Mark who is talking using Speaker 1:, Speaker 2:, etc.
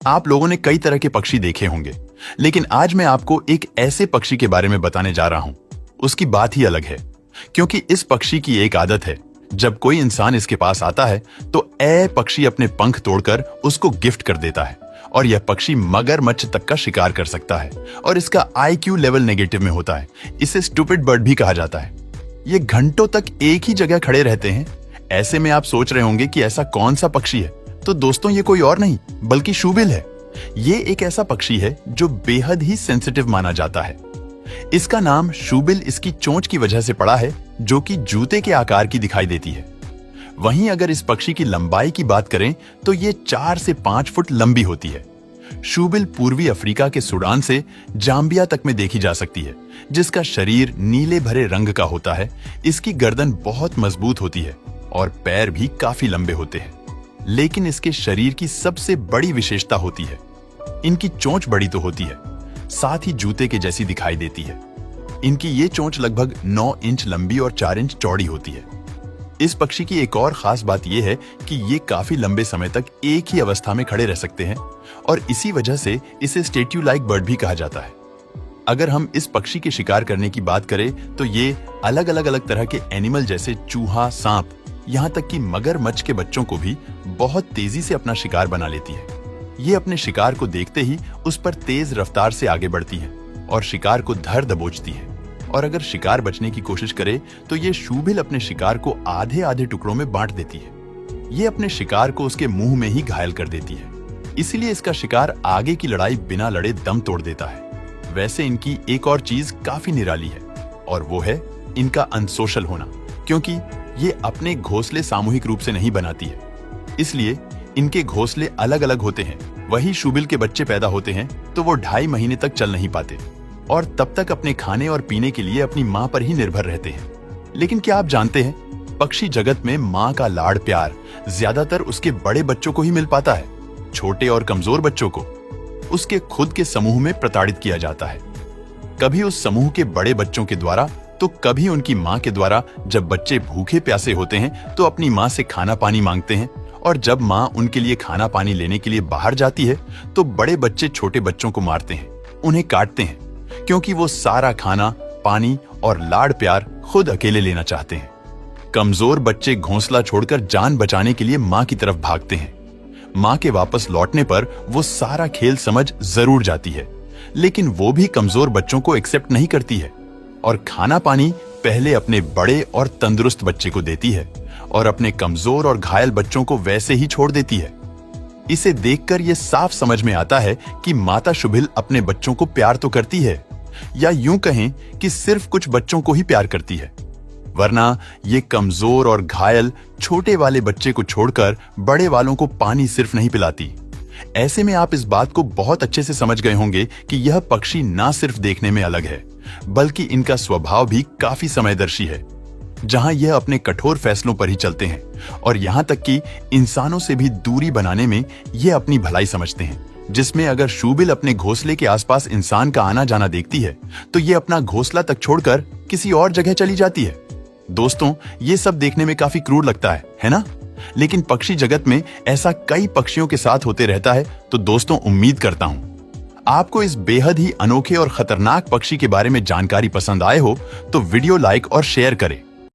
Speaker 1: आप लोगों ने कई तरह के पक्षी देखे होंगे, लेकिन आज मैं आपको एक ऐसे पक्षी के बारे में बताने जा रहा हूं। उसकी बात ही अलग है, क्योंकि इस पक्षी की एक आदत है। जब कोई इंसान इसके पास आता है तो ए पक्षी अपने पंख तोड़कर उसको गिफ्ट कर देता है और यह पक्षी मगरमच्छ तक का शिकार कर सकता है और इसका IQ लेवल नेगेटिव में होता है। इसे स्टूपिड बर्ड भी कहा जाता है। ये घंटों तक एक ही जगह खड़े रहते हैं। ऐसे में आप सोच रहे होंगे कि ऐसा कौन सा पक्षी है, तो दोस्तों ये कोई और नहीं बल्कि शूबिल है। ये एक ऐसा पक्षी है जो बेहद ही सेंसिटिव माना जाता है। इसका नाम शूबिल इसकी चोंच की वजह से पड़ा है, जो कि जूते के आकार की दिखाई देती है। वहीं अगर इस पक्षी की लंबाई की बात करें तो ये 4 से 5 फुट लंबी होती है। शूबिल पूर्वी अफ्रीका के सूडान से जाम्बिया तक में देखी जा सकती है, जिसका शरीर नीले भरे रंग का होता है। इसकी गर्दन बहुत मजबूत होती है और पैर भी काफी लंबे होते हैं। लेकिन इसके शरीर की सबसे बड़ी विशेषता होती है, इनकी चोंच बड़ी तो होती है, साथ ही जूते के जैसी दिखाई देती है। इनकी ये चोंच लगभग 9 इंच लंबी और 4 इंच चौड़ी होती है। इस पक्षी की एक और खास बात यह है कि ये काफी लंबे समय तक एक ही अवस्था में खड़े रह सकते हैं और इसी वजह से इसे स्टेट्यू लाइक बर्ड भी कहा जाता है। अगर हम इस पक्षी के शिकार करने की बात करें तो ये अलग अलग तरह के एनिमल जैसे चूहा, सांप, यहाँ तक कि मगरमच्छ के बच्चों को भी बहुत तेजी से अपना शिकार बना लेती है। ये अपने शिकार को देखते ही उस पर तेज रफ्तार से आगे बढ़ती है और शिकार को धर दबोचती है। और अगर शिकार बचने की कोशिश करे तो ये शूबिल अपने शिकार को आधे आधे टुकड़ों में बांट देती है। ये अपने शिकार को उसके मुंह में ही घायल कर देती है, इसीलिए इसका शिकार आगे की लड़ाई बिना लड़े दम तोड़ देता है। वैसे इनकी एक और चीज काफी निराली है और वो है इनका अनसोशल होना, क्योंकि ये अपने घोंसले सामूहिक रूप से नहीं बनाती है, इसलिए इनके घोंसले अलग अलग होते हैं। वही शूबिल के बच्चे पैदा होते हैं तो वो 2.5 महीने तक चल नहीं पाते और तब तक अपने खाने और पीने के लिए अपनी माँ पर ही निर्भर रहते हैं। लेकिन क्या आप जानते हैं, पक्षी जगत में माँ का लाड़ प्यार ज्यादातर उसके बड़े बच्चों को ही मिल पाता है। छोटे और कमजोर बच्चों को उसके खुद के समूह में प्रताड़ित किया जाता है, कभी उस समूह के बड़े बच्चों के द्वारा तो कभी उनकी माँ के द्वारा। जब बच्चे भूखे प्यासे होते हैं तो अपनी माँ से खाना पानी मांगते हैं और जब माँ उनके लिए खाना पानी लेने के लिए बाहर जाती है तो बड़े बच्चे छोटे बच्चों को मारते हैं, उन्हें काटते हैं, क्योंकि वो सारा खाना, पानी और लाड़ प्यार खुद अकेले लेना चाहते हैं। कमजोर बच्चे घोंसला छोड़कर जान बचाने के लिए माँ की तरफ भागते हैं। माँ के वापस लौटने पर वो सारा खेल समझ जरूर जाती है, लेकिन वो भी कमजोर बच्चों को एक्सेप्ट नहीं करती है और खाना पानी पहले अपने बड़े और तंदुरुस्त बच्चे को देती है और अपने कमजोर और घायल बच्चों को वैसे ही छोड़ देती है। इसे देखकर यह साफ समझ में आता है कि माता शुबिल अपने बच्चों को प्यार तो करती है, या यूं कहें कि सिर्फ कुछ बच्चों को ही प्यार करती है, वरना ये कमजोर और घायल छोटे वाले बच्चे को छोड़कर बड़े वालों को पानी सिर्फ नहीं पिलाती। ऐसे में आप इस बात को बहुत अच्छे से समझ गए होंगे कि यह पक्षी ना सिर्फ देखने में अलग है, बल्कि इनका स्वभाव भी काफी समयदर्शी है, जहां यह अपने कठोर फैसलों पर ही चलते हैं और यहां तक कि इंसानों से भी दूरी बनाने में यह अपनी भलाई समझते हैं। जिसमें अगर शूबिल अपने घोंसले के आसपास इंसान का आना जाना देखती है तो ये अपना घोंसला तक छोड़कर किसी और जगह चली जाती है। दोस्तों, ये सब देखने में काफी क्रूर लगता है ना? लेकिन पक्षी जगत में ऐसा कई पक्षियों के साथ होते रहता है। तो दोस्तों, उम्मीद करता हूं आपको इस बेहद ही अनोखे और खतरनाक पक्षी के बारे में जानकारी पसंद आए हो तो वीडियो लाइक और शेयर करें।